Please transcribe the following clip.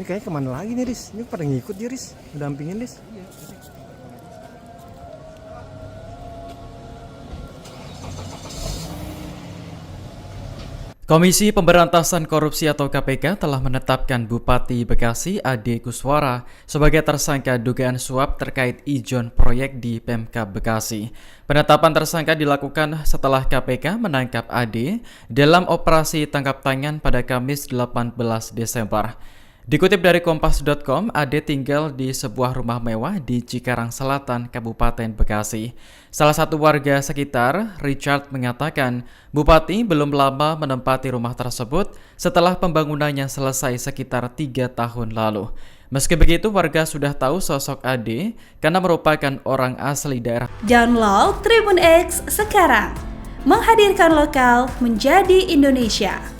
Ini kayak kemana lagi nih, Riz? Ini pada ngikut dia, Riz. Mendampingin, Riz. Komisi Pemberantasan Korupsi atau KPK telah menetapkan Bupati Bekasi Ade Kuswara sebagai tersangka dugaan suap terkait ijon proyek di Pemkab Bekasi. Penetapan tersangka dilakukan setelah KPK menangkap Ade dalam operasi tangkap tangan pada Kamis 18 Desember. Dikutip dari Kompas.com, Ade tinggal di sebuah rumah mewah di Cikarang Selatan, Kabupaten Bekasi. Salah satu warga sekitar, Richard, mengatakan Bupati belum lama menempati rumah tersebut setelah pembangunannya selesai sekitar 3 tahun lalu. Meski begitu, warga sudah tahu sosok Ade karena merupakan orang asli daerah. Download Tribun X sekarang, menghadirkan lokal menjadi Indonesia.